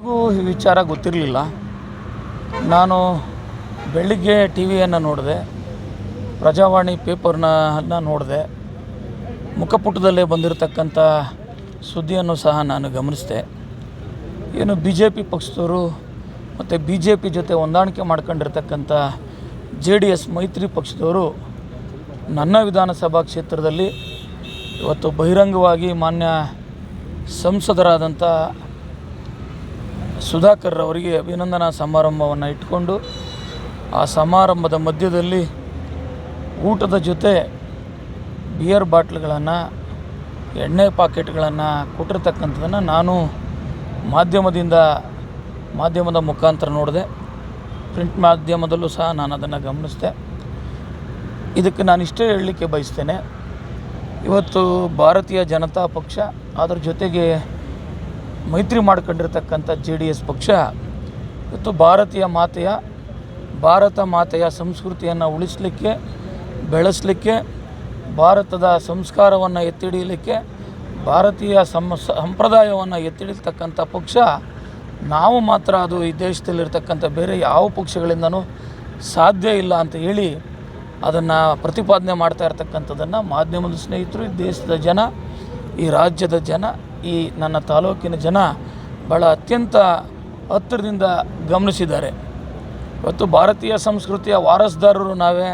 ಈ ವಿಚಾರ ಗೊತ್ತಿರಲಿಲ್ಲ. ನಾನು ಬೆಳಿಗ್ಗೆ ಟಿ ವಿಯನ್ನು ನೋಡಿದೆ, ಪ್ರಜಾವಾಣಿ ಪೇಪರ್ನ ನೋಡಿದೆ, ಮುಖಪುಟದಲ್ಲೇ ಬಂದಿರತಕ್ಕಂಥ ಸುದ್ದಿಯನ್ನು ಸಹ ನಾನು ಗಮನಿಸಿದೆ. ಏನು ಬಿ ಜೆ ಪಿ ಪಕ್ಷದವರು ಮತ್ತು ಬಿ ಜೆ ಪಿ ಜೊತೆ ಹೊಂದಾಣಿಕೆ ಮಾಡ್ಕೊಂಡಿರ್ತಕ್ಕಂಥ JDS ಮೈತ್ರಿ ಪಕ್ಷದವರು ನನ್ನ ವಿಧಾನಸಭಾ ಕ್ಷೇತ್ರದಲ್ಲಿ ಇವತ್ತು ಬಹಿರಂಗವಾಗಿ ಮಾನ್ಯ ಸಂಸದರಾದಂಥ ಸುಧಾಕರ್ ಅವರಿಗೆ ಅಭಿನಂದನಾ ಸಮಾರಂಭವನ್ನು ಇಟ್ಕೊಂಡು ಆ ಸಮಾರಂಭದ ಮಧ್ಯದಲ್ಲಿ ಊಟದ ಜೊತೆ ಬಿಯರ್ ಬಾಟ್ಲ್ಗಳನ್ನು, ಎಣ್ಣೆ ಪಾಕೆಟ್ಗಳನ್ನು ಕೊಟ್ಟಿರ್ತಕ್ಕಂಥದ್ದನ್ನು ನಾನು ಮಾಧ್ಯಮದ ಮುಖಾಂತರ ನೋಡಿದೆ. ಪ್ರಿಂಟ್ ಮಾಧ್ಯಮದಲ್ಲೂ ಸಹ ನಾನು ಅದನ್ನು ಗಮನಿಸಿದೆ. ಇದಕ್ಕೆ ನಾನು ಇಷ್ಟೇ ಹೇಳಲಿಕ್ಕೆ ಬಯಸ್ತೇನೆ, ಇವತ್ತು ಭಾರತೀಯ ಜನತಾ ಪಕ್ಷ ಅದರ ಜೊತೆಗೆ ಮೈತ್ರಿ ಮಾಡ್ಕೊಂಡಿರ್ತಕ್ಕಂಥ JDS ಪಕ್ಷ ಇವತ್ತು ಭಾರತ ಮಾತೆಯ ಸಂಸ್ಕೃತಿಯನ್ನು ಉಳಿಸಲಿಕ್ಕೆ, ಬೆಳೆಸಲಿಕ್ಕೆ, ಭಾರತದ ಸಂಸ್ಕಾರವನ್ನು ಎತ್ತಿ ಹಿಡಿಯಲಿಕ್ಕೆ, ಭಾರತೀಯ ಸಂಪ್ರದಾಯವನ್ನು ಎತ್ತಿ ಹಿಡಿತಕ್ಕಂಥ ಪಕ್ಷ ನಾವು ಮಾತ್ರ. ಅದು ಈ ದೇಶದಲ್ಲಿರ್ತಕ್ಕಂಥ ಬೇರೆ ಯಾವ ಪಕ್ಷಗಳಿಂದನೂ ಸಾಧ್ಯ ಇಲ್ಲ ಅಂತ ಹೇಳಿ ಅದನ್ನು ಪ್ರತಿಪಾದನೆ ಮಾಡ್ತಾ ಇರ್ತಕ್ಕಂಥದ್ದನ್ನು ಮಾಧ್ಯಮದ ಸ್ನೇಹಿತರು, ಈ ದೇಶದ ಜನ, ಈ ರಾಜ್ಯದ ಜನ, ಈ ನನ್ನ ತಾಲೂಕಿನ ಜನ ಭಾಳ ಅತ್ಯಂತ ಹತ್ತಿರದಿಂದ ಗಮನಿಸಿದ್ದಾರೆ. ಇವತ್ತು ಭಾರತೀಯ ಸಂಸ್ಕೃತಿಯ ವಾರಸುದಾರರು ನಾವೇ.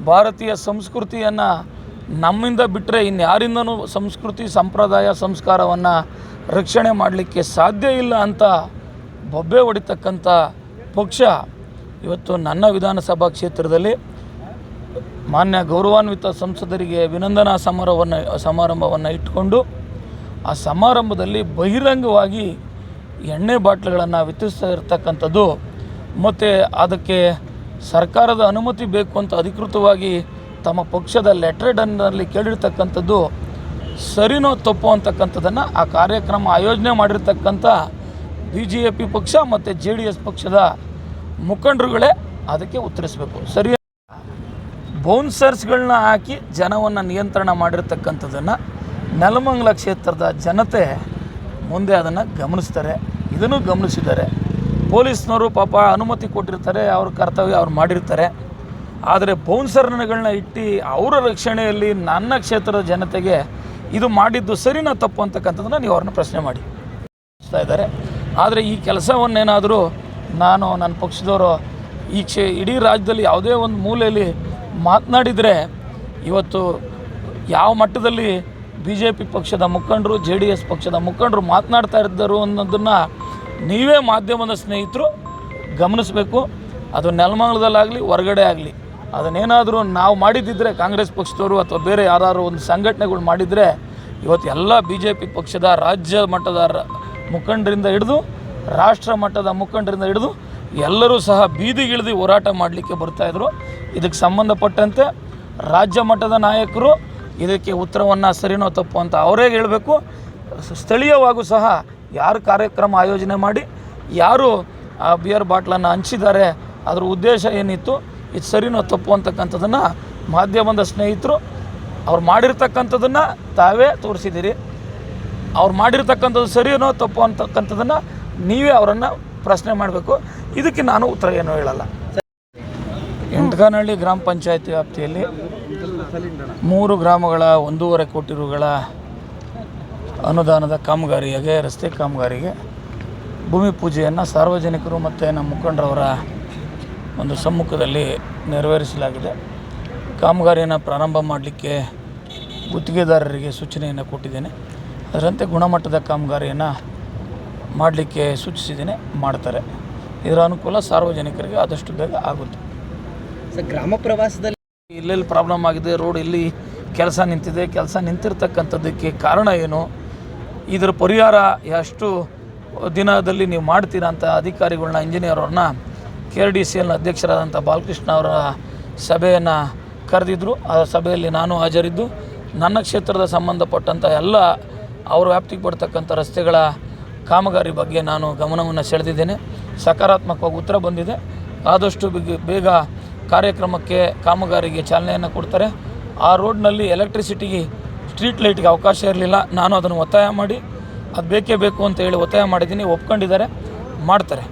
ಭಾರತೀಯ ಸಂಸ್ಕೃತಿಯನ್ನು ನಮ್ಮಿಂದ ಬಿಟ್ಟರೆ ಇನ್ಯಾರಿಂದನೂ ಸಂಸ್ಕೃತಿ, ಸಂಪ್ರದಾಯ, ಸಂಸ್ಕಾರವನ್ನು ರಕ್ಷಣೆ ಮಾಡಲಿಕ್ಕೆ ಸಾಧ್ಯ ಇಲ್ಲ ಅಂತ ಬೊಬ್ಬೆ ಹೊಡಿತಕ್ಕಂಥ ಪಕ್ಷ ಇವತ್ತು ನನ್ನ ವಿಧಾನಸಭಾ ಕ್ಷೇತ್ರದಲ್ಲಿ ಮಾನ್ಯ ಗೌರವಾನ್ವಿತ ಸಂಸದರಿಗೆ ಅಭಿನಂದನಾ ಸಮಾರಂಭವನ್ನು ಇಟ್ಟುಕೊಂಡು ಆ ಸಮಾರಂಭದಲ್ಲಿ ಬಹಿರಂಗವಾಗಿ ಎಣ್ಣೆ ಬಾಟ್ಲುಗಳನ್ನು ವಿತರಿಸ್ತಾ ಇರ್ತಕ್ಕಂಥದ್ದು ಮತ್ತು ಅದಕ್ಕೆ ಸರ್ಕಾರದ ಅನುಮತಿ ಬೇಕು ಅಂತ ಅಧಿಕೃತವಾಗಿ ತಮ್ಮ ಪಕ್ಷದ ಲೆಟರ್ನಲ್ಲಿ ಕೇಳಿರ್ತಕ್ಕಂಥದ್ದು ಸರಿನೋ ತಪ್ಪು ಅಂತಕ್ಕಂಥದ್ದನ್ನು ಆ ಕಾರ್ಯಕ್ರಮ ಆಯೋಜನೆ ಮಾಡಿರ್ತಕ್ಕಂಥ BJP ಪಕ್ಷ ಮತ್ತು JDS ಪಕ್ಷದ ಮುಖಂಡರುಗಳೇ ಅದಕ್ಕೆ ಉತ್ತರಿಸಬೇಕು. ಸರಿ, ಬೌನ್ಸರ್ಸ್ಗಳನ್ನ ಹಾಕಿ ಜನವನ್ನು ನಿಯಂತ್ರಣ ಮಾಡಿರ್ತಕ್ಕಂಥದ್ದನ್ನು ನೆಲಮಂಗಲ ಕ್ಷೇತ್ರದ ಜನತೆ ಮುಂದೆ ಅದನ್ನು ಗಮನಿಸ್ತಾರೆ, ಇದನ್ನು ಗಮನಿಸಿದ್ದಾರೆ. ಪೊಲೀಸ್ನವರು ಪಾಪ ಅನುಮತಿ ಕೊಟ್ಟಿರ್ತಾರೆ, ಅವ್ರ ಕರ್ತವ್ಯ ಅವ್ರು ಮಾಡಿರ್ತಾರೆ. ಆದರೆ ಬೌನ್ಸರ್ಗಳನ್ನ ಇಟ್ಟು ಅವರ ರಕ್ಷಣೆಯಲ್ಲಿ ನನ್ನ ಕ್ಷೇತ್ರದ ಜನತೆಗೆ ಇದು ಮಾಡಿದ್ದು ಸರಿನಾ ತಪ್ಪು ಅಂತಕ್ಕಂಥದ್ದನ್ನು ನೀವು ಅವ್ರನ್ನ ಪ್ರಶ್ನೆ ಮಾಡಿ ಇದ್ದಾರೆ. ಆದರೆ ಈ ಕೆಲಸವನ್ನೇನಾದರೂ ನಾನು, ನನ್ನ ಪಕ್ಷದವರು ಇಡೀ ರಾಜ್ಯದಲ್ಲಿ ಯಾವುದೇ ಒಂದು ಮೂಲೆಯಲ್ಲಿ ಮಾತನಾಡಿದರೆ ಇವತ್ತು ಯಾವ ಮಟ್ಟದಲ್ಲಿ BJP ಪಕ್ಷದ ಮುಖಂಡರು, JDS ಪಕ್ಷದ ಮುಖಂಡರು ಮಾತನಾಡ್ತಾ ಇದ್ದರು ಅನ್ನೋದನ್ನು ನೀವೇ ಮಾಧ್ಯಮದ ಸ್ನೇಹಿತರು ಗಮನಿಸಬೇಕು. ಅದು ನೆಲಮಂಗಲದಲ್ಲಾಗಲಿ ಹೊರಗಡೆ ಆಗಲಿ ಅದನ್ನೇನಾದರೂ ನಾವು ಮಾಡಿದ್ದಿದ್ರೆ, ಕಾಂಗ್ರೆಸ್ ಪಕ್ಷದವರು ಅಥವಾ ಬೇರೆ ಯಾರು ಒಂದು ಸಂಘಟನೆಗಳು ಮಾಡಿದರೆ ಇವತ್ತು ಎಲ್ಲ BJP ಪಕ್ಷದ ರಾಜ್ಯ ಮಟ್ಟದ ಮುಖಂಡರಿಂದ ಹಿಡಿದು ರಾಷ್ಟ್ರ ಮಟ್ಟದ ಮುಖಂಡರಿಂದ ಹಿಡಿದು ಎಲ್ಲರೂ ಸಹ ಬೀದಿಗಿಳಿದು ಹೋರಾಟ ಮಾಡಲಿಕ್ಕೆ ಬರ್ತಾಯಿದ್ರು. ಇದಕ್ಕೆ ಸಂಬಂಧಪಟ್ಟಂತೆ ರಾಜ್ಯ ಮಟ್ಟದ ನಾಯಕರು ಇದಕ್ಕೆ ಉತ್ತರವನ್ನು ಸರಿನೋ ತಪ್ಪು ಅಂತ ಅವರೇ ಹೇಳಬೇಕು. ಸ್ಥಳೀಯವಾಗೂ ಸಹ ಯಾರು ಕಾರ್ಯಕ್ರಮ ಆಯೋಜನೆ ಮಾಡಿ ಯಾರು ಆ ಬಿಯರ್ ಬಾಟ್ಲನ್ನು ಹಂಚಿದ್ದಾರೆ, ಅದರ ಉದ್ದೇಶ ಏನಿತ್ತು, ಇದು ಸರಿನೋ ತಪ್ಪು ಅಂತಕ್ಕಂಥದ್ದನ್ನು ಮಾಧ್ಯಮದ ಸ್ನೇಹಿತರು ಅವ್ರು ಮಾಡಿರ್ತಕ್ಕಂಥದ್ದನ್ನು ತಾವೇ ತೋರಿಸಿದ್ದೀರಿ. ಅವ್ರು ಮಾಡಿರ್ತಕ್ಕಂಥದ್ದು ಸರಿನೋ ತಪ್ಪು ಅಂತಕ್ಕಂಥದ್ದನ್ನು ನೀವೇ ಅವರನ್ನು ಪ್ರಶ್ನೆ ಮಾಡಬೇಕು. ಇದಕ್ಕೆ ನಾನು ಉತ್ತರ ಏನೂ ಹೇಳಲ್ಲ. ಎಂಟಗಾನಹಳ್ಳಿ ಗ್ರಾಮ ಪಂಚಾಯತಿ ವ್ಯಾಪ್ತಿಯಲ್ಲಿ 3 ಗ್ರಾಮಗಳ 1.5 ಕೋಟಿ ರೂಗಳ ಅನುದಾನದ ಕಾಮಗಾರಿಗೆ, ರಸ್ತೆ ಕಾಮಗಾರಿಗೆ ಭೂಮಿ ಪೂಜೆಯನ್ನು ಸಾರ್ವಜನಿಕರು ಮತ್ತು ನಮ್ಮ ಮುಖಂಡರವರ ಒಂದು ಸಮ್ಮುಖದಲ್ಲಿ ನೆರವೇರಿಸಲಾಗಿದೆ. ಕಾಮಗಾರಿಯನ್ನು ಪ್ರಾರಂಭ ಮಾಡಲಿಕ್ಕೆ ಗುತ್ತಿಗೆದಾರರಿಗೆ ಸೂಚನೆಯನ್ನು ಕೊಟ್ಟಿದ್ದೇನೆ. ಅದರಂತೆ ಗುಣಮಟ್ಟದ ಕಾಮಗಾರಿಯನ್ನು ಮಾಡಲಿಕ್ಕೆ ಸೂಚಿಸಿದ್ದೇನೆ, ಮಾಡ್ತಾರೆ. ಇದರ ಅನುಕೂಲ ಸಾರ್ವಜನಿಕರಿಗೆ ಆದಷ್ಟು ಬೇಗ ಆಗುತ್ತೆ. ಸರ್, ಗ್ರಾಮ ಪ್ರವಾಸದಲ್ಲಿ ಎಲ್ಲೆಲ್ಲಿ ಪ್ರಾಬ್ಲಮ್ ಆಗಿದೆ, ರೋಡ್ ಎಲ್ಲಿ ಕೆಲಸ ನಿಂತಿದೆ, ಕೆಲಸ ನಿಂತಿರ್ತಕ್ಕಂಥದ್ದಕ್ಕೆ ಕಾರಣ ಏನು, ಇದರ ಪರಿಹಾರ ಎಷ್ಟು ದಿನದಲ್ಲಿ ನೀವು ಮಾಡ್ತೀರಾ ಅಂತ ಅಧಿಕಾರಿಗಳನ್ನ, ಇಂಜಿನಿಯರ್ KRDCL ಅಧ್ಯಕ್ಷರಾದಂಥ ಬಾಲಕೃಷ್ಣ ಅವರ ಸಭೆಯನ್ನು ಕರೆದಿದ್ದರು. ಆ ಸಭೆಯಲ್ಲಿ ನಾನು ಹಾಜರಿದ್ದು ನನ್ನ ಕ್ಷೇತ್ರದ ಸಂಬಂಧಪಟ್ಟಂಥ ಎಲ್ಲ ಅವ್ರ ವ್ಯಾಪ್ತಿಗೆ ಬರ್ತಕ್ಕಂಥ ರಸ್ತೆಗಳ ಕಾಮಗಾರಿ ಬಗ್ಗೆ ನಾನು ಗಮನವನ್ನು ಸೆಳೆದಿದ್ದೇನೆ. ಸಕಾರಾತ್ಮಕವಾಗಿ ಉತ್ತರ ಬಂದಿದೆ. ಆದಷ್ಟು ಬೇಗ ಕಾರ್ಯಕ್ರಮಕ್ಕೆ, ಕಾಮಗಾರಿಗೆ ಚಾಲನೆಯನ್ನು ಕೊಡ್ತಾರೆ. ಆ ರೋಡ್ನಲ್ಲಿ ಎಲೆಕ್ಟ್ರಿಸಿಟಿಗೆ, ಸ್ಟ್ರೀಟ್ ಲೈಟ್ಗೆ ಅವಕಾಶ ಇರಲಿಲ್ಲ. ನಾನು ಅದನ್ನು ಒತ್ತಾಯ ಮಾಡಿ ಅದು ಬೇಕೇ ಬೇಕು ಅಂತ ಹೇಳಿ ಒತ್ತಾಯ ಮಾಡಿದ್ದೀನಿ, ಒಪ್ಕೊಂಡಿದ್ದಾರೆ, ಮಾಡ್ತಾರೆ.